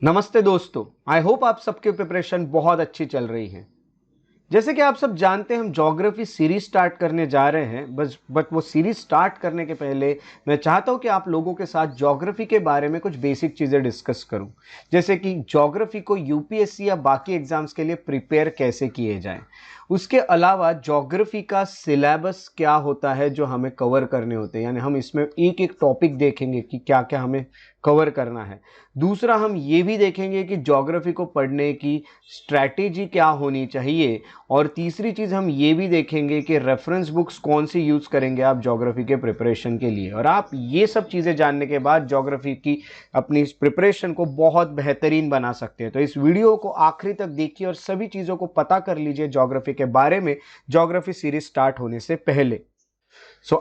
नमस्ते दोस्तों। I hope आप सबकी प्रिपरेशन बहुत अच्छी चल रही है। जैसे कि आप सब जानते हैं हम ज्योग्राफी सीरीज स्टार्ट करने जा रहे हैं। बट वो सीरीज स्टार्ट करने के पहले मैं चाहता हूं कि आप लोगों के साथ ज्योग्राफी के बारे में कुछ बेसिक चीज़ें डिस्कस करूं। जैसे कि ज्योग्राफी को यूपीएससी या बाकी एग्जाम्स के लिए प्रिपेयर कैसे किए जाएं। उसके अलावा ज्योग्राफी का सिलेबस क्या होता है जो हमें कवर करने होते हैं, यानी हम इसमें एक एक टॉपिक देखेंगे कि क्या क्या हमें कवर करना है। दूसरा हम ये भी देखेंगे कि ज्योग्राफी को पढ़ने की स्ट्रैटेजी क्या होनी चाहिए। और तीसरी चीज़ हम ये भी देखेंगे कि रेफरेंस बुक्स कौन सी यूज़ करेंगे आप ज्योग्राफी के प्रिपरेशन के लिए। और आप ये सब चीज़ें जानने के बाद ज्योग्राफी की अपनी प्रिपरेशन को बहुत बेहतरीन बना सकते हैं। तो इस वीडियो को आखिरी तक देखिए और सभी चीज़ों को पता कर लीजिए ज्योग्राफी के बारे में ज्योग्राफी सीरीज स्टार्ट होने से पहले।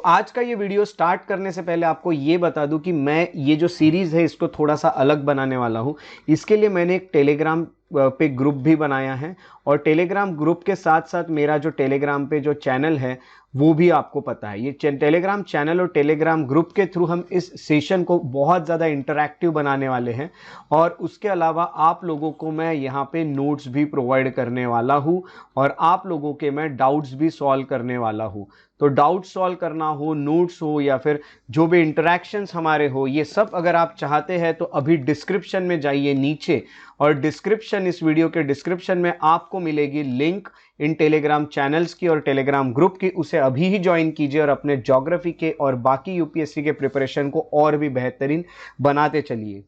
आज का ये वीडियो स्टार्ट करने से पहले आपको ये बता दूं कि मैं ये जो सीरीज़ है इसको थोड़ा सा अलग बनाने वाला हूँ। इसके लिए मैंने एक टेलीग्राम पे ग्रुप भी बनाया है और टेलीग्राम ग्रुप के साथ साथ मेरा जो टेलीग्राम पे जो चैनल है वो भी आपको पता है। ये टेलीग्राम चैनल और टेलीग्राम ग्रुप के थ्रू हम इस सेशन को बहुत ज़्यादा इंटरैक्टिव बनाने वाले हैं। और उसके अलावा आप लोगों को मैं यहाँ पे नोट्स भी प्रोवाइड करने वाला हूँ और आप लोगों के मैं डाउट्स भी सॉल्व करने वाला हूँ। तो डाउट सॉल्व करना हो, नोट्स हो या फिर जो भी इंटरेक्शंस हमारे हो, ये सब अगर आप चाहते हैं तो अभी डिस्क्रिप्शन में जाइए नीचे और डिस्क्रिप्शन, इस वीडियो के डिस्क्रिप्शन में आपको मिलेगी लिंक इन टेलीग्राम चैनल्स की और टेलीग्राम ग्रुप की। उसे अभी ही ज्वाइन कीजिए और अपने ज्योग्राफी के और बाकी यूपीएससी के प्रिपरेशन को और भी बेहतरीन बनाते चलिए।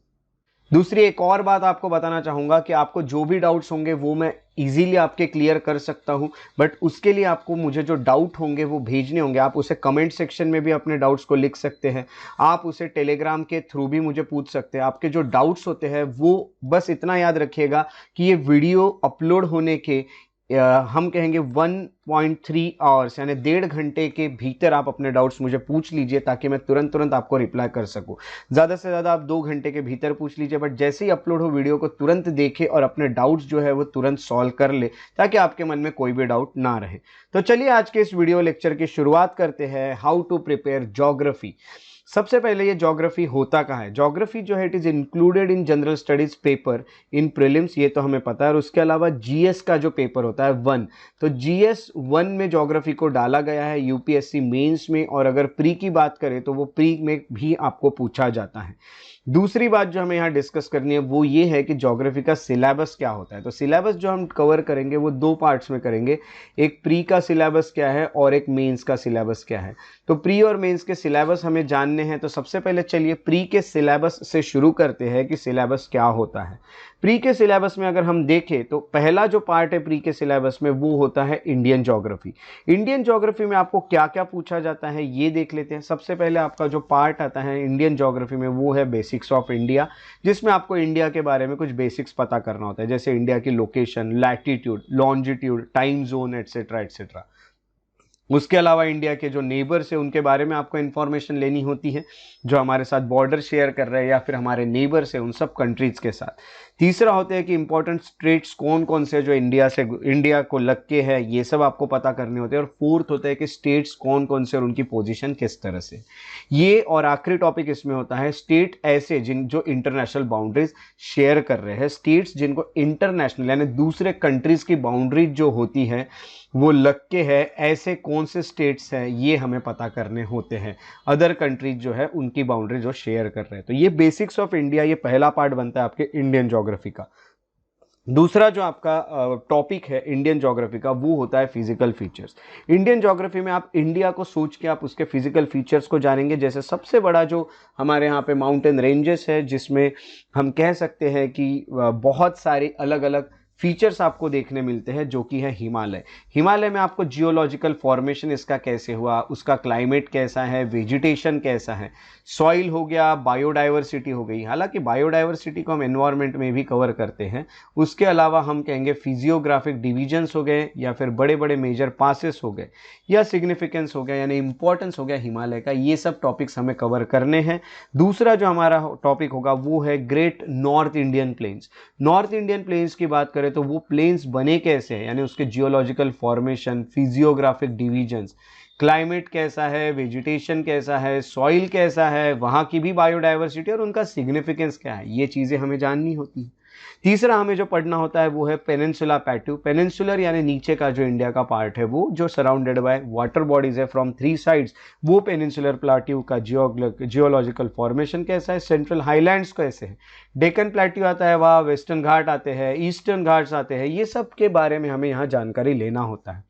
दूसरी एक और बात आपको बताना चाहूँगा कि आपको जो भी डाउट्स होंगे वो मैं इजीली आपके क्लियर कर सकता हूँ। बट उसके लिए आपको मुझे जो डाउट होंगे वो भेजने होंगे। आप उसे कमेंट सेक्शन में भी अपने डाउट्स को लिख सकते हैं। आप उसे टेलीग्राम के थ्रू भी मुझे पूछ सकते हैं। आपके जो डाउट्स होते हैं वो बस इतना याद रखिएगा कि ये वीडियो अपलोड होने के हम कहेंगे 1.3 आवर्स यानी 1.5 घंटे के भीतर आप अपने डाउट्स मुझे पूछ लीजिए ताकि मैं तुरंत आपको रिप्लाई कर सकूं। ज़्यादा से ज़्यादा आप 2 घंटे के भीतर पूछ लीजिए, बट जैसे ही अपलोड हो वीडियो को तुरंत देखें और अपने डाउट्स जो है वो तुरंत सॉल्व कर ले ताकि आपके मन में कोई भी डाउट ना रहे। तो चलिए आज के इस वीडियो लेक्चर की शुरुआत करते हैं। How to prepare geography. सबसे पहले ये ज्योग्राफी होता कहाँ है। ज्योग्राफी जो है it is included in general studies paper in prelims, ये तो हमें पता है। और उसके अलावा जीएस का जो पेपर होता है 1, तो जीएस 1 में ज्योग्राफी को डाला गया है यूपीएससी मेंस में। और अगर प्री की बात करें तो वो प्री में भी आपको पूछा जाता है। दूसरी बात जो हमें यहाँ डिस्कस करनी है वो ये है कि ज्योग्राफी का सिलेबस क्या होता है। तो सिलेबस जो हम कवर करेंगे वो 2 पार्ट्स में करेंगे। एक प्री का सिलेबस क्या है और एक मेंस का सिलेबस क्या है। तो प्री और मेंस के सिलेबस हमें जानने हैं। तो सबसे पहले चलिए प्री के सिलेबस से शुरू करते हैं कि सिलेबस क्या होता है। प्री के सिलेबस में अगर हम देखें तो पहला जो पार्ट है प्री के सिलेबस में वो होता है इंडियन ज्योग्राफी। इंडियन ज्योग्राफी में आपको क्या क्या पूछा जाता है ये देख लेते हैं। सबसे पहले आपका जो पार्ट आता है इंडियन ज्योग्राफी में वो है बेसिक्स ऑफ इंडिया, जिसमें आपको इंडिया के बारे में कुछ बेसिक्स पता करना होता है, जैसे इंडिया की location, latitude, longitude, time zone, etcetera etcetera. उसके अलावा इंडिया के जो नेबर्स है उनके बारे में आपको इन्फॉर्मेशन लेनी होती है, जो हमारे साथ बॉर्डर शेयर कर रहे हैं या फिर हमारे नेबर्स है उन सब कंट्रीज के साथ। तीसरा होता है कि इंपॉर्टेंट स्टेट्स कौन कौन से जो इंडिया को लग के है, ये सब आपको पता करने होते हैं। और फोर्थ होता है कि स्टेट्स कौन कौन से और उनकी पोजीशन किस तरह से। ये और आखिरी टॉपिक इसमें होता है स्टेट ऐसे जो इंटरनेशनल बाउंड्रीज शेयर कर रहे हैं। स्टेट्स जिनको इंटरनेशनल यानी दूसरे कंट्रीज की बाउंड्रीज जो होती है वो लग के है, ऐसे कौन से स्टेट्स हैं ये हमें पता करने होते हैं। अदर कंट्रीज जो है उनकी बाउंड्री जो शेयर कर रहे हैं। तो ये बेसिक्स ऑफ इंडिया, ये पहला पार्ट बनता है आपके इंडियन ज्योग्राफी का। दूसरा जो आपका टॉपिक है इंडियन ज्योग्राफी का वो होता है फिजिकल फीचर्स। इंडियन ज्योग्राफी में आप इंडिया को सोच के आप उसके फिजिकल फीचर्स को जानेंगे। जैसे सबसे बड़ा जो हमारे यहाँ पे माउंटेन रेंजेस है, जिसमें हम कह सकते हैं कि बहुत सारे अलग अलग फीचर्स आपको देखने मिलते हैं, जो कि है हिमालय। हिमालय में आपको जियोलॉजिकल फॉर्मेशन इसका कैसे हुआ, उसका क्लाइमेट कैसा है, वेजिटेशन कैसा है, सॉइल हो गया, बायोडाइवर्सिटी हो गई। हालांकि बायोडाइवर्सिटी को हम एनवायरनमेंट में भी कवर करते हैं। उसके अलावा हम कहेंगे फिजियोग्राफिक डिवीजन्स हो गए या फिर बड़े बड़े मेजर पासेस हो गए या सिग्निफिकेंस हो गया यानी इंपॉर्टेंस हो गया हिमालय का। ये सब टॉपिक्स हमें कवर करने हैं। दूसरा जो हमारा टॉपिक होगा वो है great north Indian plains. North Indian plains की बात करें तो वो प्लेन्स बने कैसे हैं, यानी उसके geological formation, physiographic divisions, climate कैसा है, वेजिटेशन कैसा है, सॉइल कैसा है, वहाँ की भी बायोडाइवर्सिटी और उनका सिग्निफिकेंस क्या है, ये चीज़ें हमें जाननी होती हैं। तीसरा हमें जो पढ़ना होता है वो है पेनिनसुला प्लेट्यू। पेनिनसुलर यानी नीचे का जो इंडिया का पार्ट है वो जो सराउंडेड बाय वाटर बॉडीज है फ्रॉम 3 साइड्स, वो पेनिनसुलर प्लेट्यू का जियोलॉजिकल फॉर्मेशन कैसा है, सेंट्रल हाईलैंड्स कैसे है, डेक्कन प्लेट्यू आता है, वहाँ वेस्टर्न घाट आते हैं, ईस्टर्न घाट्स आते हैं, ये सब के बारे में हमें यहाँ जानकारी लेना होता है।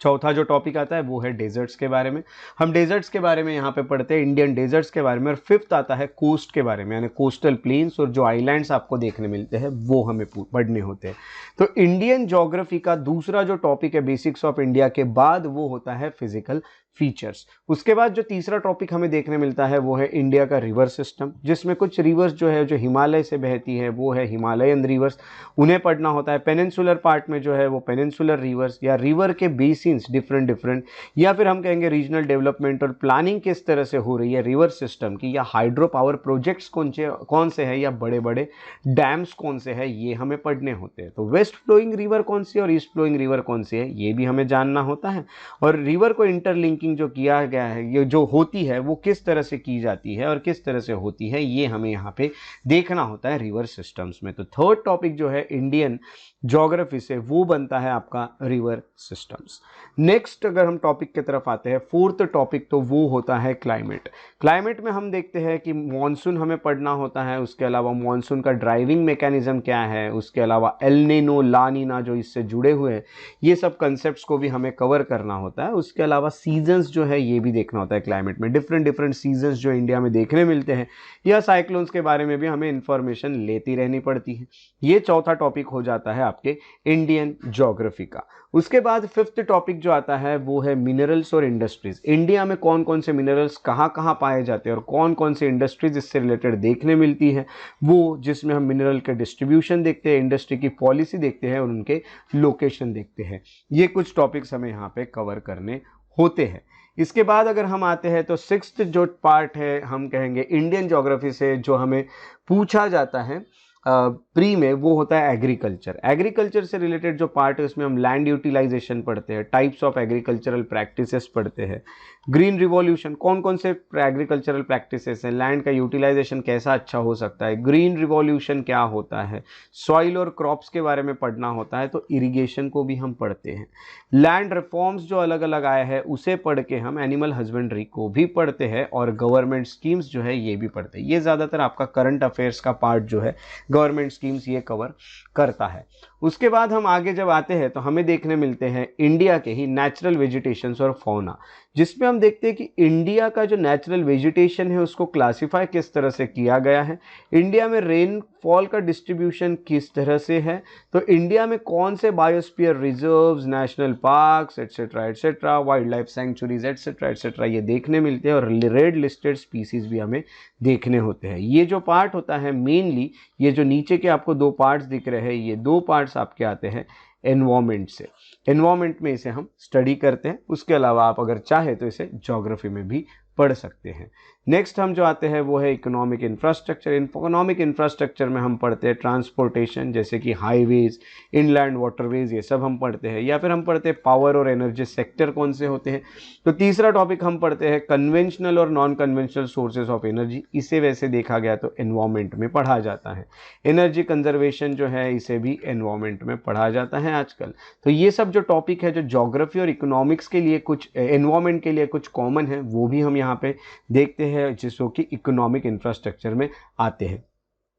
चौथा जो टॉपिक आता है वो है डेजर्ट्स के बारे में। हम डेजर्ट्स के बारे में यहाँ पे पढ़ते हैं, इंडियन डेजर्ट्स के बारे में। और फिफ्थ आता है कोस्ट के बारे में, यानी कोस्टल प्लेन्स और जो आइलैंड्स आपको देखने मिलते हैं वो हमें पढ़ने होते हैं। तो इंडियन ज्योग्राफी का दूसरा जो टॉपिक है बेसिक्स ऑफ इंडिया के बाद वो होता है फिजिकल फीचर्स। उसके बाद जो तीसरा टॉपिक हमें देखने मिलता है वो है इंडिया का रिवर सिस्टम, जिसमें कुछ रिवर्स जो है जो हिमालय से बहती है वो है हिमालयन रिवर्स, उन्हें पढ़ना होता है। पेनिनसुलर पार्ट में जो है वो पेनिनसुलर रिवर्स या रिवर के बेसिन्स डिफरेंट या फिर हम कहेंगे रीजनल डेवलपमेंट और प्लानिंग किस तरह से हो रही है रिवर सिस्टम की, या हाइड्रो पावर प्रोजेक्ट्स कौन से है, या बड़े बड़े डैम्स कौन से है, ये हमें पढ़ने होते हैं। तो वेस्ट फ्लोइंग रिवर कौन सी है और ईस्ट फ्लोइंग रिवर कौन सी है ये भी हमें जानना होता है। और रिवर को इंटरलिंकिंग जो किया गया है, ये जो होती है वो किस तरह से की जाती है और किस तरह से होती है, ये हमें यहाँ पे देखना होता है रिवर सिस्टम्स में। तो थर्ड टॉपिक जो है इंडियन ज्योग्राफी से वो बनता है आपका रिवर सिस्टम्स। नेक्स्ट अगर हम टॉपिक की तरफ आते हैं, फोर्थ टॉपिक, तो वो होता है क्लाइमेट। क्लाइमेट में हम देखते हैं कि मॉनसून हमें पढ़ना होता है, उसके अलावा मॉनसून का ड्राइविंग मैकेनिज्म क्या है, उसके अलावा एल नीनो ला नीना जो इससे जुड़े हुए हैं, ये सब कंसेप्ट्स को भी हमें कवर करना होता है। उसके अलावा सीजन्स जो है ये भी देखना होता है। क्लाइमेट में डिफरेंट सीजन्स जो इंडिया में देखने मिलते हैं, या साइक्लोन्स के बारे में भी हमें इंफॉर्मेशन लेती रहनी पड़ती है। ये चौथा टॉपिक हो जाता है आपके इंडियन ज्योग्राफी का। उसके बाद फिफ्थ टॉपिक जो आता है वो है मिनरल्स और इंडस्ट्रीज। इंडिया में कौन कौन से मिनरल्स कहाँ कहाँ पाए जाते हैं और कौन कौन से इंडस्ट्रीज इससे रिलेटेड देखने मिलती है, वो जिसमें हम मिनरल के डिस्ट्रीब्यूशन देखते हैं, इंडस्ट्री की पॉलिसी देखते हैं और उनके लोकेशन देखते हैं। ये कुछ टॉपिक्स हमें यहाँ पे कवर करने होते हैं। इसके बाद अगर हम आते हैं तो सिक्स्थ जो पार्ट है हम कहेंगे इंडियन ज्योग्राफी से जो हमें पूछा जाता है प्री में, वो होता है एग्रीकल्चर। एग्रीकल्चर से रिलेटेड जो पार्ट है उसमें हम लैंड यूटिलाइजेशन पढ़ते हैं, टाइप्स ऑफ एग्रीकल्चरल प्रैक्टिसेस पढ़ते हैं, ग्रीन रिवॉल्यूशन कौन कौन से एग्रीकल्चरल प्रैक्टिसेस हैं, लैंड का यूटिलाइजेशन कैसा अच्छा हो सकता है, ग्रीन रिवॉल्यूशन क्या होता है, सॉइल और क्रॉप्स के बारे में पढ़ना होता है, तो इरिगेशन को भी हम पढ़ते हैं। लैंड रिफॉर्म्स जो अलग अलग आए हैं उसे पढ़ के हम एनिमल हस्बेंड्री को भी पढ़ते हैं और गवर्नमेंट स्कीम्स जो है ये भी पढ़ते हैं। ये ज़्यादातर आपका करंट अफेयर्स का पार्ट जो है गवर्नमेंट स्कीम्स ये कवर करता है। उसके बाद हम आगे जब आते हैं तो हमें देखने मिलते हैं इंडिया के ही नेचुरल वेजिटेशंस और फौना, जिसमें हम देखते हैं कि इंडिया का जो नेचुरल वेजिटेशन है उसको क्लासिफाई किस तरह से किया गया है, इंडिया में रेनफॉल का डिस्ट्रीब्यूशन किस तरह से है, तो इंडिया में कौन से biosphere reserves, national parks etcetera, wild life sanctuaries etcetera ये देखने मिलते हैं और रेड लिस्टेड स्पीसीज भी हमें देखने होते हैं। ये जो पार्ट होता है मेनली, ये जो नीचे के आपको दो पार्ट्स दिख रहे हैं, ये दो पार्ट्स आपके आते हैं एनवायरमेंट से। एनवायरमेंट में इसे हम स्टडी करते हैं, उसके अलावा आप अगर चाहे तो इसे ज्योग्राफी में भी पढ़ सकते हैं। नेक्स्ट हम जो आते हैं वो है इकोनॉमिक इंफ्रास्ट्रक्चर। इकोनॉमिक इंफ्रास्ट्रक्चर में हम पढ़ते हैं ट्रांसपोर्टेशन, जैसे कि हाईवेज, इनलैंड वाटरवेज, ये सब हम पढ़ते हैं। या फिर हम पढ़ते हैं पावर और एनर्जी सेक्टर कौन से होते हैं। तो तीसरा टॉपिक हम पढ़ते हैं कन्वेंशनल और non conventional sources of energy. इसे वैसे देखा गया तो एनवायरमेंट में पढ़ा जाता है। एनर्जी कंजर्वेशन जो है इसे भी एनवायरमेंट में पढ़ा जाता है आजकल। तो ये सब जो टॉपिक है जो ज्योग्राफी और इकोनॉमिक्स के लिए कुछ, एनवायरमेंट के लिए कुछ कॉमन है, वो भी हम यहाँ पे देखते हैं जिसको कि इकोनॉमिक इंफ्रास्ट्रक्चर में आते हैं।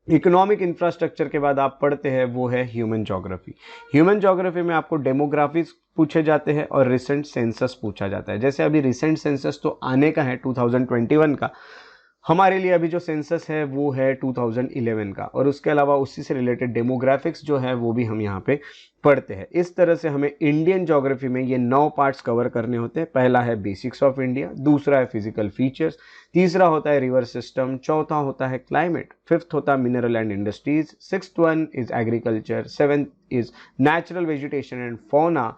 इकोनॉमिक इंफ्रास्ट्रक्चर के बाद आप पढ़ते हैं वो है ह्यूमन ज्योग्राफी। ह्यूमन ज्योग्राफी में आपको डेमोग्राफिक्स पूछे जाते हैं और रिसेंट सेंसस पूछा जाता है। जैसे अभी रिसेंट सेंसस तो आने का है 2021 का, हमारे लिए अभी जो सेंसस है वो है 2011 का, और उसके अलावा उसी से रिलेटेड डेमोग्राफिक्स जो है वो भी हम यहाँ पे पढ़ते हैं। इस तरह से हमें इंडियन ज्योग्राफी में ये 9 पार्ट्स कवर करने होते हैं। पहला है बेसिक्स ऑफ इंडिया, दूसरा है फिजिकल फीचर्स, तीसरा होता है रिवर सिस्टम, चौथा होता है क्लाइमेट, फिफ्थ होता है mineral and industries, sixth one is agriculture, seventh is natural vegetation and fauna,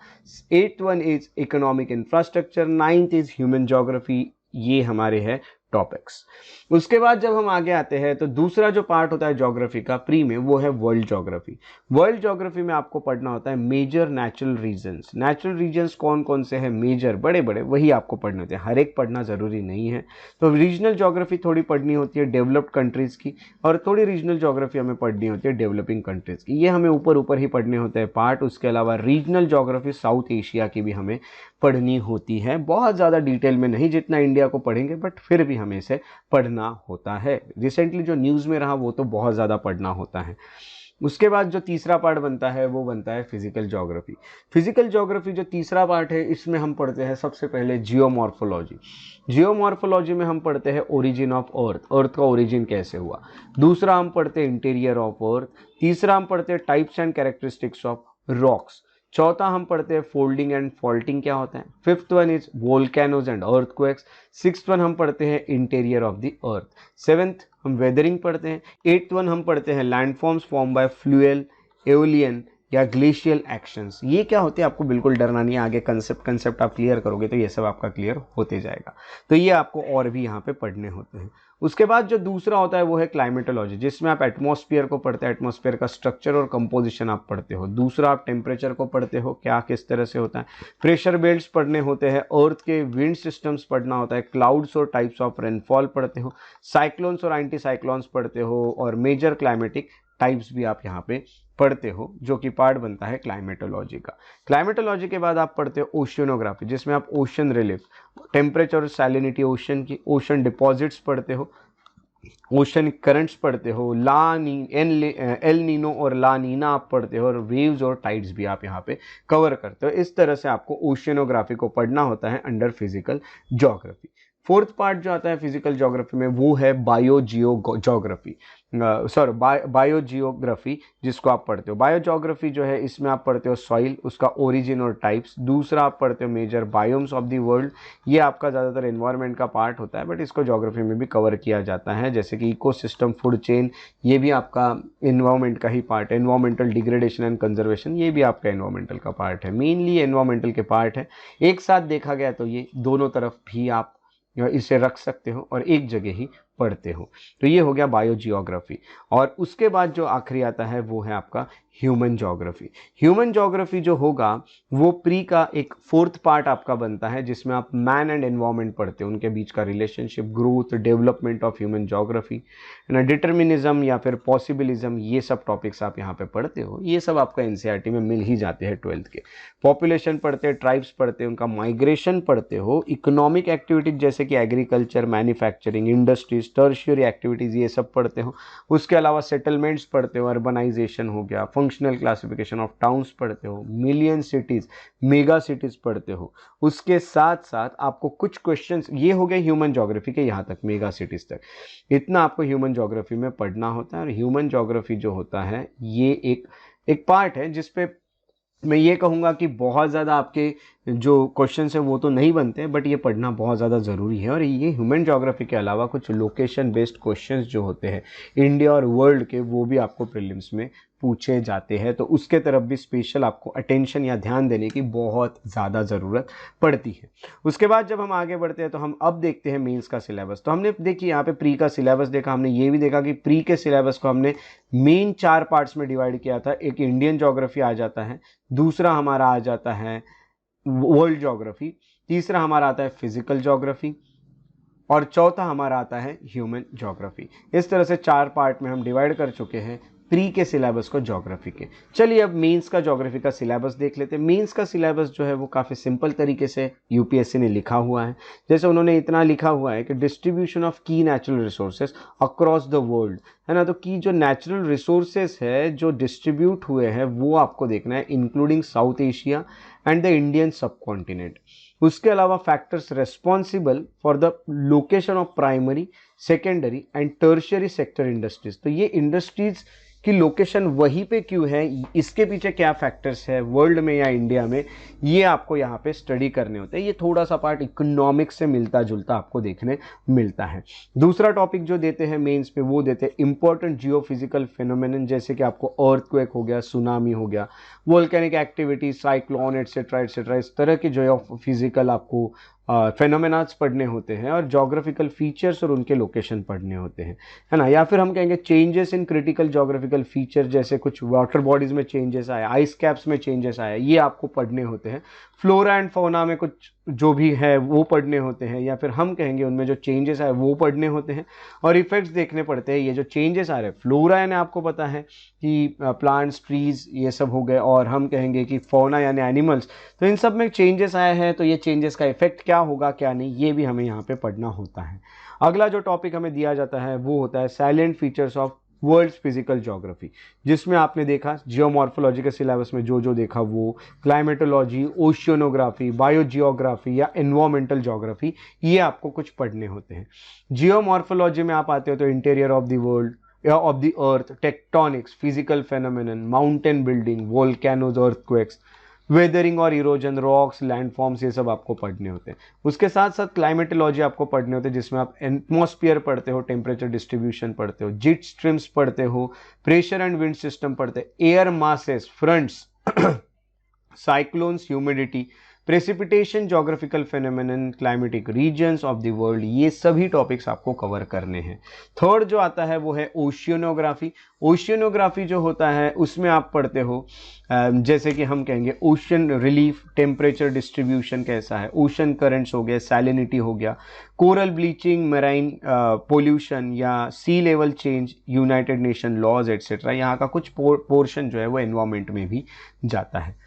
eighth one is economic infrastructure, ninth is human geography. ये हमारे है टॉपिक्स। उसके बाद जब हम आगे आते हैं तो दूसरा जो पार्ट होता है ज्योग्राफी का प्री में, वो है वर्ल्ड ज्योग्राफी। वर्ल्ड ज्योग्राफी में आपको पढ़ना होता है major natural regions. Natural regions कौन कौन से हैं, मेजर बड़े बड़े, वही आपको पढ़ने होते हैं, हर एक पढ़ना ज़रूरी नहीं है। तो रीजनल ज्योग्राफी थोड़ी पढ़नी होती है डेवलप्ड कंट्रीज़ की, और थोड़ी रीजनल ज्योग्राफी हमें पढ़नी होती है डेवलपिंग कंट्रीज़ की। ये हमें ऊपर ऊपर ही पढ़ने होते हैं पार्ट। उसके अलावा रीजनल ज्योग्राफी साउथ एशिया की भी हमें पढ़नी होती है, बहुत ज़्यादा डिटेल में नहीं जितना इंडिया को पढ़ेंगे, बट फिर भी हमें इसे पढ़ना होता है। रिसेंटली जो न्यूज़ में रहा वो तो बहुत ज़्यादा पढ़ना होता है। उसके बाद जो तीसरा पार्ट बनता है वो बनता है फिजिकल ज्योग्राफी। फिजिकल ज्योग्राफी जो तीसरा पार्ट है, इसमें हम पढ़ते हैं सबसे पहले जियोमॉर्फोलॉजी। जियोमॉर्फोलॉजी में हम पढ़ते हैं ओरिजिन ऑफ अर्थ, अर्थ का ओरिजिन कैसे हुआ। दूसरा हम पढ़ते हैं इंटीरियर ऑफ अर्थ। तीसरा हम पढ़ते हैं types and characteristics of rocks. चौथा हम पढ़ते हैं फोल्डिंग एंड फॉल्टिंग क्या होता है। Fifth one is volcanoes and earthquakes. Sixth one हम पढ़ते हैं interior of the earth. Seventh हम वेदरिंग पढ़ते हैं। एट्थ वन हम पढ़ते हैं landforms form by fuel, aeolian या ग्लेशियल एक्शंस। ये क्या होते हैं आपको बिल्कुल डरना नहीं है, आगे कंसेप्ट आप क्लियर करोगे तो ये सब आपका क्लियर होते जाएगा। तो ये आपको और भी यहाँ पे पढ़ने होते हैं। उसके बाद जो दूसरा होता है वो है क्लाइमेटोलॉजी, जिसमें आप एटमॉस्फेयर को पढ़ते हैं, एटमॉस्फेयर का स्ट्रक्चर और कंपोजिशन आप पढ़ते हो। दूसरा आप टेम्परेचर को पढ़ते हो, क्या किस तरह से होता है। प्रेशर बेल्ट्स पढ़ने होते हैं, अर्थ के विंड सिस्टम्स पढ़ना होता है, क्लाउड्स और टाइप्स ऑफ रेनफॉल पढ़ते हो, साइक्लोन्स और एंटी साइक्लोन्स पढ़ते हो, और मेजर क्लाइमेटिक टाइप्स भी आप यहाँ पे पढ़ते हो, जो कि पार्ट बनता है क्लाइमेटोलॉजी का। क्लाइमेटोलॉजी के बाद आप पढ़ते हो ओशियनोग्राफी, जिसमें आप ओशन रिलीफ, टेम्परेचर और सैलिनिटी ओशन की, ओशन डिपॉजिट्स पढ़ते हो, ओशन करंट्स पढ़ते हो, एल नीनो और ला नीना आप पढ़ते हो, और वेव्स और टाइड्स भी आप यहाँ पे कवर करते हो। इस तरह से आपको ओशियनोग्राफी को पढ़ना होता है under physical geography. Fourth part जो आता है फिजिकल ज्योग्राफी में वो है बायोजियोग्राफी, जिसको आप पढ़ते हो। बायोजियोग्राफी जो है, इसमें आप पढ़ते हो सॉइल, उसका ओरिजिन और टाइप्स। दूसरा आप पढ़ते हो major biomes of the world, ये आपका ज़्यादातर एनवायरनमेंट का पार्ट होता है, बट इसको ज्योग्राफी में भी कवर किया जाता है, जैसे कि इकोसिस्टम, फूड चेन, ये भी आपका एनवायरनमेंट का ही पार्ट है। एनवायरमेंटल डिग्रेडेशन एंड कंजर्वेशन, ये भी आपका एनवायरमेंटल का पार्ट है, मेनली एनवायरमेंटल के पार्ट है। एक साथ देखा गया तो ये दोनों तरफ भी आप इसे रख सकते हो और एक जगह ही पढ़ते हो। तो ये हो गया बायोजियोग्राफी। और उसके बाद जो आखिरी आता है वो है आपका ह्यूमन ज्योग्राफी। ह्यूमन ज्योग्राफी जो होगा वो प्री का एक फोर्थ पार्ट आपका बनता है, जिसमें आप मैन एंड एनवायरनमेंट पढ़ते हो, उनके बीच का relationship, growth, development of human geography, determinism या फिर पॉसिबिलिज्म, ये सब टॉपिक्स आप यहाँ पे पढ़ते हो। ये सब आपका एनसीईआरटी में मिल ही जाते हैं 12th के। पॉपुलेशन पढ़ते हैं, ट्राइब्स पढ़ते हैं, उनका माइग्रेशन पढ़ते हो, इकोनॉमिक एक्टिविटीज जैसे कि agriculture, manufacturing, industries, tertiary activities, ये सब पढ़ते हो। उसके अलावा सेटलमेंट्स पढ़ते हो, अर्बनाइजेशन हो गया, फंक्शनल क्लासिफिकेशन ऑफ टाउन्स पढ़ते हो, मिलियन सिटीज़, मेगा सिटीज़ पढ़ते हो। उसके साथ साथ आपको कुछ क्वेश्चंस, ये हो गए ह्यूमन ज्योग्राफी के यहाँ तक, मेगा सिटीज़ तक, इतना आपको ह्यूमन ज्योग्राफी में पढ़ना होता है। और ह्यूमन ज्योग्राफी जो होता है ये एक पार्ट है जिसपे मैं ये कहूँगा कि बहुत ज़्यादा आपके जो क्वेश्चंस हैं वो तो नहीं बनते, बट ये पढ़ना बहुत ज़्यादा ज़रूरी है। और ये ह्यूमन ज्योग्राफी के अलावा कुछ लोकेशन बेस्ड क्वेश्चंस जो होते हैं इंडिया और वर्ल्ड के, वो भी आपको प्रीलिम्स में पूछे जाते हैं। तो उसके तरफ भी स्पेशल आपको अटेंशन या ध्यान देने की बहुत ज़्यादा ज़रूरत पड़ती है। उसके बाद जब हम आगे बढ़ते हैं तो हम अब देखते हैं मेंस का सिलेबस। तो हमने देखिए यहाँ पे प्री का सिलेबस देखा, हमने ये भी देखा कि प्री के सिलेबस को हमने मेन 4 पार्ट्स में डिवाइड किया था। एक इंडियन ज्योग्राफी आ जाता है, दूसरा हमारा आ जाता है वर्ल्ड ज्योग्राफी, तीसरा हमारा आता है फिजिकल ज्योग्राफी, और चौथा हमारा आता है ह्यूमन ज्योग्राफी। इस तरह से 4 पार्ट में हम डिवाइड कर चुके हैं प्री के सिलेबस को ज्योग्राफी के। चलिए अब मेंस का ज्योग्राफी का सिलेबस देख लेते हैं। मेंस का सिलेबस जो है वो काफ़ी सिंपल तरीके से यूपीएससी ने लिखा हुआ है। जैसे उन्होंने इतना लिखा हुआ है कि डिस्ट्रीब्यूशन ऑफ की natural resources across the world, है ना। तो की जो नेचुरल रिसोर्सेज है जो डिस्ट्रीब्यूट हुए हैं वो आपको देखना है, including south Asia and the Indian सब कॉन्टिनेंट। उसके अलावा factors responsible for the location of primary, secondary and tertiary sector industries. तो ये इंडस्ट्रीज की लोकेशन वहीं पे क्यों है, इसके पीछे क्या फैक्टर्स है वर्ल्ड में या इंडिया में, ये आपको यहाँ पे स्टडी करने होते हैं। ये थोड़ा सा पार्ट इकोनॉमिक्स से मिलता जुलता आपको देखने मिलता है। दूसरा टॉपिक जो देते हैं मेंस पे वो देते हैं इंपॉर्टेंट जियोफिजिकल फिनोमेनन, जैसे कि आपको अर्थक्वेक हो गया, सुनामी हो गया, volcanic activity, cyclone etcetera etcetera, इस तरह के जियोफिजिकल आपको फेनोमेनास पढ़ने होते हैं और जोग्राफिकल फीचर्स और उनके लोकेशन पढ़ने होते हैं, है ना। या फिर हम कहेंगे changes in critical geographical feature, जैसे कुछ वाटर बॉडीज में चेंजेस आए, आइस कैप्स में चेंजेस आए, ये आपको पढ़ने होते हैं। फ्लोरा एंड फौना में कुछ जो भी है वो पढ़ने होते हैं, या फिर हम कहेंगे उनमें जो चेंजेस आए वो पढ़ने होते हैं और इफेक्ट्स देखने पड़ते हैं। ये जो चेंजेस आ रहे हैं, फ्लोरा यानी आपको पता है कि प्लांट्स, ट्रीज, ये सब हो गए, और हम कहेंगे कि फौना यानी एनिमल्स, तो इन सब में चेंजेस आए हैं, तो ये चेंजेस का इफेक्ट क्या होगा क्या नहीं, ये भी हमें यहाँ पे पढ़ना होता है। अगला जो टॉपिक हमें दिया जाता है वो होता है salient features of world physical geography, जिसमें आपने देखा जियोमॉर्फोलॉजी के सिलेबस में जो देखा वो क्लाइमेटोलॉजी, ओशियनोग्राफी, बायोजियोग्राफी या एनवायरमेंटल ज्योग्राफी, ये आपको कुछ पढ़ने होते हैं। जियोमॉर्फोलॉजी में आप आते हो तो इंटीरियर ऑफ द वर्ल्ड या of the earth, tectonics, physical phenomenon, mountain building, volcanoes, earthquakes, weathering और इरोजन, रॉक्स, लैंडफॉर्म्स, ये सब आपको पढ़ने होते हैं। उसके साथ साथ क्लाइमेटोलॉजी आपको पढ़ने होते हैं, जिसमें आप एटमॉस्फेयर पढ़ते हो, टेम्परेचर डिस्ट्रीब्यूशन पढ़ते हो, जेट स्ट्रीम्स पढ़ते हो, प्रेशर एंड विंड सिस्टम पढ़ते हो, air masses, fronts, cyclones, humidity, precipitation, geographical phenomenon, climatic regions of the world, ये सभी टॉपिक्स आपको कवर करने हैं। थर्ड जो आता है वो है ओशियनोग्राफी। ओशियनोग्राफी जो होता है उसमें आप पढ़ते हो जैसे कि हम कहेंगे ओशन रिलीफ, टेम्परेचर डिस्ट्रीब्यूशन कैसा है, ओशन करंट्स हो गए, सैलिनिटी हो गया, कोरल ब्लीचिंग, मैराइन पोल्यूशन या sea level change, United Nation laws etcetera. यहाँ का कुछ पोर्शन जो है वो एनवायरमेंट में भी जाता है।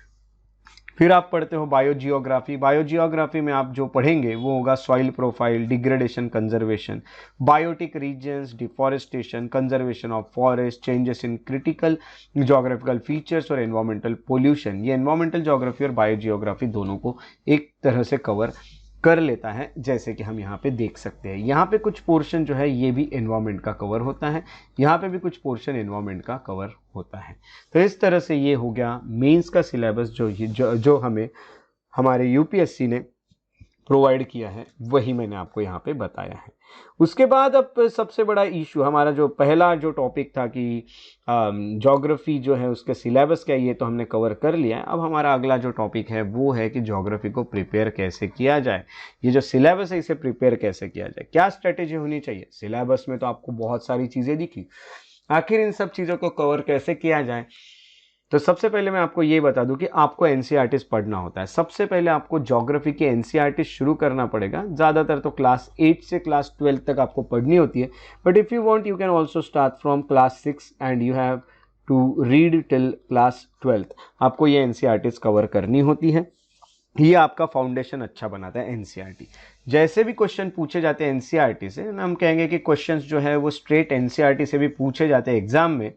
फिर आप पढ़ते हो बायोजियोग्राफी। बायोजियोग्राफी में आप जो पढ़ेंगे वो होगा soil profile, degradation, conservation, biotic regions, deforestation, conservation of forest, changes in critical geographical features और एनवायरमेंटल पोल्यूशन। ये एनवायरमेंटल ज्योग्राफी और बायोजियोग्राफी दोनों को एक तरह से कवर कर लेता है, जैसे कि हम यहाँ पे देख सकते हैं। यहाँ पे कुछ पोर्शन जो है ये भी एनवायरमेंट का कवर होता है, यहाँ पे भी कुछ पोर्शन एनवायरमेंट का कवर होता है। तो इस तरह से ये हो गया मेंस का सिलेबस जो हमें हमारे यूपीएससी ने प्रोवाइड किया है, वही मैंने आपको यहाँ पे बताया है। उसके बाद अब सबसे बड़ा इशू, हमारा जो पहला जो टॉपिक था कि ज्योग्राफी जो है उसके सिलेबस क्या है, ये तो हमने कवर कर लिया है। अब हमारा अगला जो टॉपिक है वो है कि ज्योग्राफी को प्रिपेयर कैसे किया जाए, ये जो सिलेबस है इसे प्रिपेयर कैसे किया जाए, क्या स्ट्रेटेजी होनी चाहिए। सिलेबस में तो आपको बहुत सारी चीज़ें दिखी, आखिर इन सब चीज़ों को कवर कैसे किया जाए। तो सबसे पहले मैं आपको ये बता दूं कि आपको एनसीईआरटी पढ़ना होता है। सबसे पहले आपको ज्योग्राफी के एनसीईआरटी शुरू करना पड़ेगा। ज़्यादातर तो क्लास 8 से क्लास 12 तक आपको पढ़नी होती है, but if you want you can also start from class 6 and you have to read till class 12। आपको ये एनसीईआरटी कवर करनी होती है, ये आपका फाउंडेशन अच्छा बनाता है एनसीईआरटी। जैसे भी क्वेश्चन पूछे जाते हैं एनसीईआरटी से, हम कहेंगे कि क्वेश्चंस जो है वो स्ट्रेट एनसीईआरटी से भी पूछे जाते हैं एग्जाम में,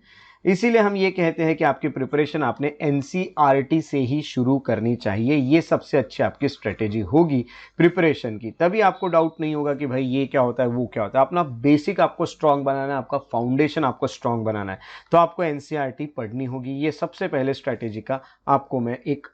इसीलिए हम ये कहते हैं कि आपकी प्रिपरेशन आपने एनसीईआरटी से ही शुरू करनी चाहिए। ये सबसे अच्छी आपकी स्ट्रेटेजी होगी प्रिपरेशन की, तभी आपको डाउट नहीं होगा कि भाई ये क्या होता है वो क्या होता है। अपना बेसिक आपको स्ट्रांग बनाना है, आपका फाउंडेशन आपको स्ट्रांग बनाना है, तो आपको एनसीईआरटी पढ़नी होगी। ये सबसे पहले स्ट्रेटेजी का आपको मैं एक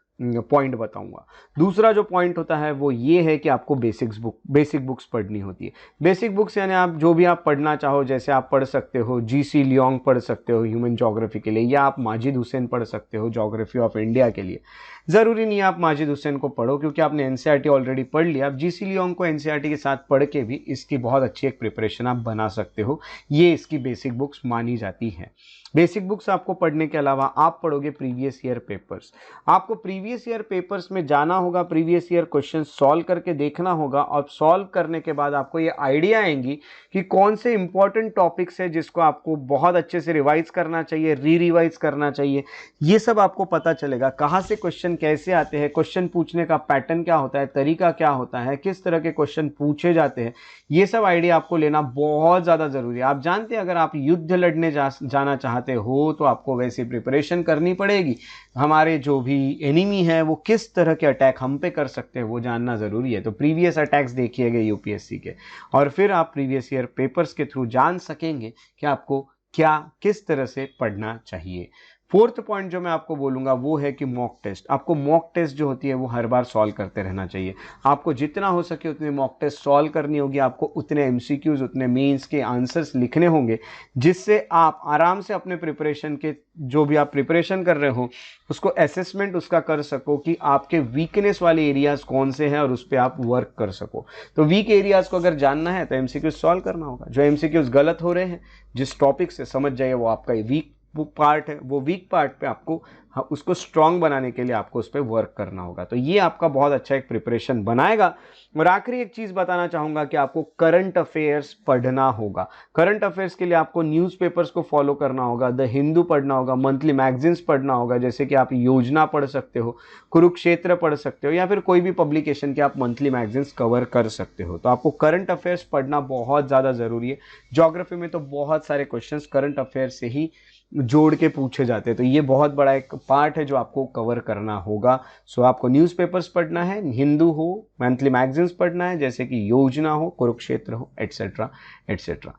पॉइंट बताऊंगा। दूसरा जो पॉइंट होता है वो ये है कि आपको बेसिक बुक्स पढ़नी होती है। बेसिक बुक्स यानी आप जो भी आप पढ़ना चाहो, जैसे आप पढ़ सकते हो जीसी लियोंग पढ़ सकते हो ह्यूमन ज्योग्राफी के लिए, या आप माजिद हुसैन पढ़ सकते हो ज्योग्राफी ऑफ इंडिया के लिए। ज़रूरी नहीं है आप माजिद हुसैन को पढ़ो, क्योंकि आपने एनसीईआरटी ऑलरेडी पढ़ लिया। आप जीसी लियोंग को एनसीईआरटी के साथ पढ़ के भी इसकी बहुत अच्छी एक प्रिपरेशन आप बना सकते हो। ये इसकी बेसिक बुक्स मानी जाती है। बेसिक बुक्स आपको पढ़ने के अलावा आप पढ़ोगे प्रीवियस ईयर पेपर्स। आपको प्रीवियस ईयर पेपर्स में जाना होगा, प्रीवियस ईयर क्वेश्चन सॉल्व करके देखना होगा, और सॉल्व करने के बाद आपको ये आइडिया आएंगी कि कौन से इंपॉर्टेंट टॉपिक्स है जिसको आपको बहुत अच्छे से रिवाइज करना चाहिए, रिवाइज करना चाहिए। ये सब आपको पता चलेगा, कहाँ से क्वेश्चन कैसे आते हैं, क्वेश्चन पूछने का पैटर्न क्या होता है, तरीका क्या होता है, किस तरह के क्वेश्चन पूछे जाते हैं। ये सब आइडिया आपको लेना बहुत ज़्यादा ज़रूरी है। आप जानते हैं अगर आप युद्ध लड़ने जाना चाहते हो तो आपको वैसी प्रिपरेशन करनी पड़ेगी। हमारे जो भी एनिमी है वो किस तरह के अटैक हम पे कर सकते हैं वो जानना ज़रूरी है। तो प्रीवियस अटैक्स देखिए गए यूपीएससी के, और फिर आप प्रीवियस ईयर पेपर्स के थ्रू जान सकेंगे कि आपको क्या किस तरह से पढ़ना चाहिए। फोर्थ पॉइंट जो मैं आपको बोलूंगा वो है कि मॉक टेस्ट। आपको मॉक टेस्ट जो होती है वो हर बार सॉल्व करते रहना चाहिए। आपको जितना हो सके उतने मॉक टेस्ट सॉल्व करनी होगी, आपको उतने एमसीक्यूज, उतने मेंस के आंसर्स लिखने होंगे, जिससे आप आराम से अपने प्रिपरेशन के, जो भी आप प्रिपरेशन कर रहे हो उसको असेसमेंट उसका कर सको कि आपके वीकनेस वाले एरियाज कौन से हैं और उस पर आप वर्क कर सको। तो वीक एरियाज को अगर जानना है तो एमसीक्यूज सॉल्व करना होगा। जो एमसीक्यूज गलत हो रहे हैं जिस टॉपिक से, समझ जाइए वो आपका वीक पार्ट है, वो वीक पार्ट पे आपको उसको स्ट्रांग बनाने के लिए आपको उस पर वर्क करना होगा। तो ये आपका बहुत अच्छा एक प्रिपरेशन बनाएगा। और आखिरी एक चीज बताना चाहूंगा कि आपको करंट अफेयर्स पढ़ना होगा। करंट अफेयर्स के लिए आपको न्यूज़पेपर्स को फॉलो करना होगा, द हिंदू पढ़ना होगा, मंथली मैगजीन्स पढ़ना होगा, जैसे कि आप योजना पढ़ सकते हो, कुरुक्षेत्र पढ़ सकते हो, या फिर कोई भी पब्लिकेशन के आप मंथली मैगजीन्स कवर कर सकते हो। तो आपको करंट अफेयर्स पढ़ना बहुत ज़्यादा ज़रूरी है। ज्योग्राफी में तो बहुत सारे क्वेश्चंस करंट अफेयर्स से ही जोड़ के पूछे जाते हैं, तो ये बहुत बड़ा एक पार्ट है जो आपको कवर करना होगा। सो आपको न्यूज़पेपर्स पढ़ना है, हिंदू हो, मंथली मैगजीन्स पढ़ना है जैसे कि योजना हो, कुरुक्षेत्र हो, एटसेट्रा एटसेट्रा।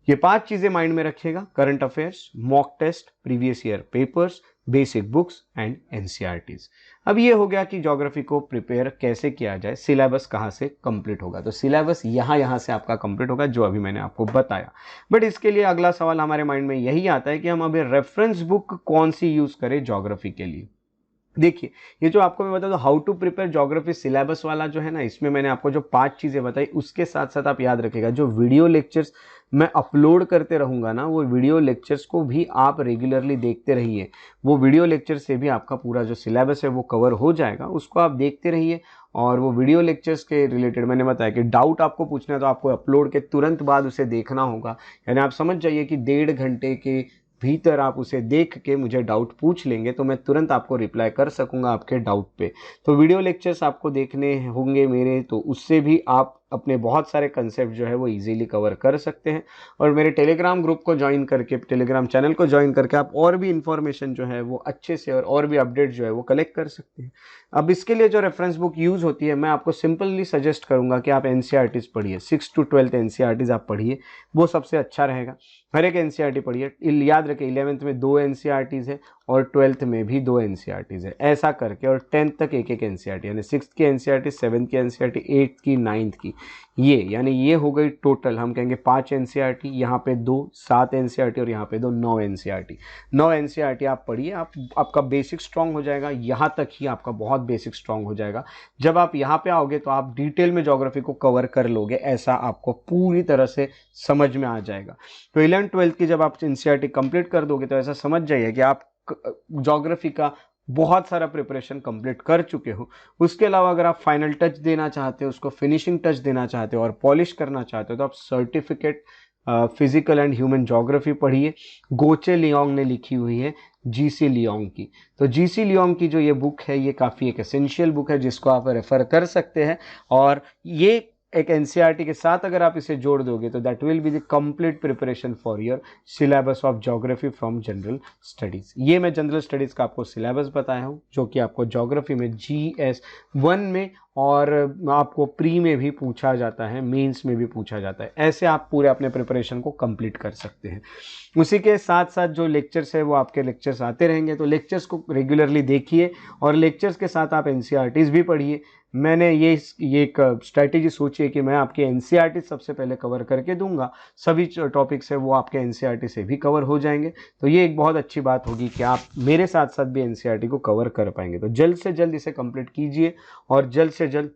ये 5 चीजें माइंड में रखिएगा: current affairs, mock test, previous year papers, basic books and NCERTs. अब ये हो गया कि ज्योग्राफी को प्रिपेयर कैसे किया जाए, सिलेबस कहाँ से कंप्लीट होगा। तो सिलेबस यहाँ से आपका कंप्लीट होगा जो अभी मैंने आपको बताया। बट इसके लिए अगला सवाल हमारे माइंड में यही आता है कि हम अभी रेफरेंस बुक कौन सी यूज करें ज्योग्राफी के लिए। देखिए, ये जो आपको मैं बता दूं how to prepare geography syllabus वाला जो है ना, इसमें मैंने आपको जो 5 चीजें बताई उसके साथ साथ आप याद रखिएगा जो वीडियो लेक्चर्स मैं अपलोड करते रहूंगा ना, वो वीडियो लेक्चर्स को भी आप रेगुलरली देखते रहिए। वो वीडियो लेक्चर से भी आपका पूरा जो सिलेबस है वो कवर हो जाएगा, उसको आप देखते रहिए। और वो वीडियो लेक्चर्स के रिलेटेड मैंने बताया कि डाउट आपको पूछना है तो आपको अपलोड के तुरंत बाद उसे देखना होगा। यानी आप समझ जाइए कि 1.5 घंटे के भीतर आप उसे देख के मुझे डाउट पूछ लेंगे तो मैं तुरंत आपको रिप्लाई कर सकूंगा आपके डाउट पे। तो वीडियो लेक्चर्स आपको देखने होंगे मेरे, तो उससे भी आप अपने बहुत सारे कंसेप्ट जो है वो इजीली कवर कर सकते हैं। और मेरे टेलीग्राम ग्रुप को ज्वाइन करके, टेलीग्राम चैनल को ज्वाइन करके आप और भी इंफॉर्मेशन जो है वो अच्छे से और भी अपडेट जो है वो कलेक्ट कर सकते हैं। अब इसके लिए जो रेफरेंस बुक यूज होती है, मैं आपको सिंपली सजेस्ट करूंगा कि आप एनसीईआरटीज पढ़िए। 6 to 12 एनसीईआरटीज आप पढ़िए, वो सबसे अच्छा रहेगा। हर एक एनसीईआरटी पढ़िए। याद रखिए 11th में 2 एनसीईआरटीज है और 12th में भी 2 एनसीईआरटीज है, ऐसा करके। और 10th तक एक एनसीईआरटी, यानी 6th की एनसीईआरटी, 7th की एनसीईआरटी, 8th की, 9th की, ये यानी ये हो गई टोटल। हम कहेंगे 5 एनसीईआरटी, यहाँ पे 2, 7 एनसीईआरटी और यहाँ पे 2, 9 एनसीईआरटी। 9 एनसीईआरटी आप पढ़िए, आपका बेसिक स्ट्रांग हो जाएगा। यहाँ तक ही आपका बहुत बेसिक स्ट्रांग हो जाएगा। जब आप यहाँ पे आओगे तो आप डिटेल में ज्योग्राफी को कवर कर लोगे, ऐसा आपको पूरी तरह से समझ में आ जाएगा। तो 11th 12th की जब आप एनसीईआरटी कंप्लीट कर दोगे तो ऐसा समझ जाइए कि आप ज्योग्राफी का बहुत सारा प्रिपरेशन कंप्लीट कर चुके हो। उसके अलावा अगर आप फाइनल टच देना चाहते हो, उसको फिनिशिंग टच देना चाहते हो और पॉलिश करना चाहते हो, तो आप certificate physical and human geography पढ़िए। गोचे लियोंग ने लिखी हुई है, जीसी लियोंग की। तो जीसी लियोंग की जो ये बुक है ये काफ़ी एक एसेंशियल बुक है जिसको आप रेफर कर सकते हैं। और ये एक एनसीईआरटी के साथ अगर आप इसे जोड़ दोगे तो that will be the complete preparation for your syllabus of geography from general studies. ये मैं जनरल स्टडीज का आपको सिलेबस बताया हूँ जो कि आपको ज्योग्राफी में GS1 में और आपको प्री में भी पूछा जाता है, मेंस में भी पूछा जाता है। ऐसे आप पूरे अपने प्रिपरेशन को कंप्लीट कर सकते हैं। उसी के साथ साथ जो लेक्चर्स है वो आपके लेक्चर्स आते रहेंगे, तो लेक्चर्स को रेगुलरली देखिए और लेक्चर्स के साथ आप एनसीईआरटीज भी पढ़िए। मैंने ये एक स्ट्रैटेजी सोची है कि मैं आपके एनसीईआरटी सबसे पहले कवर करके दूंगा, सभी टॉपिक्स है वो आपके एनसीईआरटी से भी कवर हो जाएंगे। तो ये एक बहुत अच्छी बात होगी कि आप मेरे साथ साथ भी एनसीईआरटी को कवर कर पाएंगे। तो जल्द से जल्द इसे कंप्लीट कीजिए और जल्द से जल्द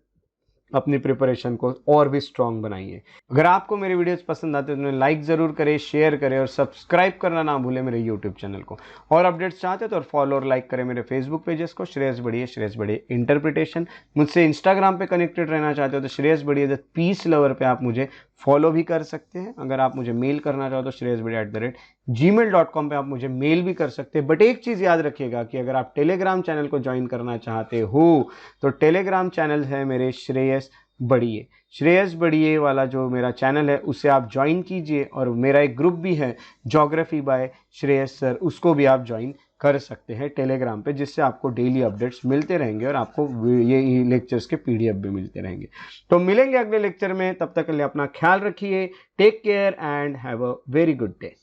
अपनी प्रिपरेशन को और भी स्ट्रांग बनाइए। अगर आपको मेरे वीडियोस पसंद आते हैं तो लाइक ज़रूर करें, शेयर करें और सब्सक्राइब करना ना भूलें मेरे यूट्यूब चैनल को। और अपडेट्स चाहते हैं तो फॉलो और लाइक करें मेरे फेसबुक पेजेस को, श्रेयस बढ़िए इंटरप्रिटेशन। मुझसे इंस्टाग्राम पे कनेक्टेड रहना चाहते हो तो श्रेयस बढ़िए द पीस लवर पे आप मुझे फॉलो भी कर सकते हैं। अगर आप मुझे मेल करना चाहो तो shreyasbadhiya@gmail.com पे आप मुझे मेल भी कर सकते हैं। बट एक चीज़ याद रखिएगा कि अगर आप टेलीग्राम चैनल को ज्वाइन करना चाहते हो तो टेलीग्राम चैनल है मेरे श्रेयस बढ़िए वाला जो मेरा चैनल है उसे आप ज्वाइन कीजिए। और मेरा एक ग्रुप भी है ज्योग्राफी बाय श्रेयस सर, उसको भी आप ज्वाइन कर सकते हैं टेलीग्राम पे, जिससे आपको डेली अपडेट्स मिलते रहेंगे और आपको ये लेक्चर्स के PDF भी मिलते रहेंगे। तो मिलेंगे अगले लेक्चर में, तब तक के लिए अपना ख्याल रखिए। Take care and have a very good day.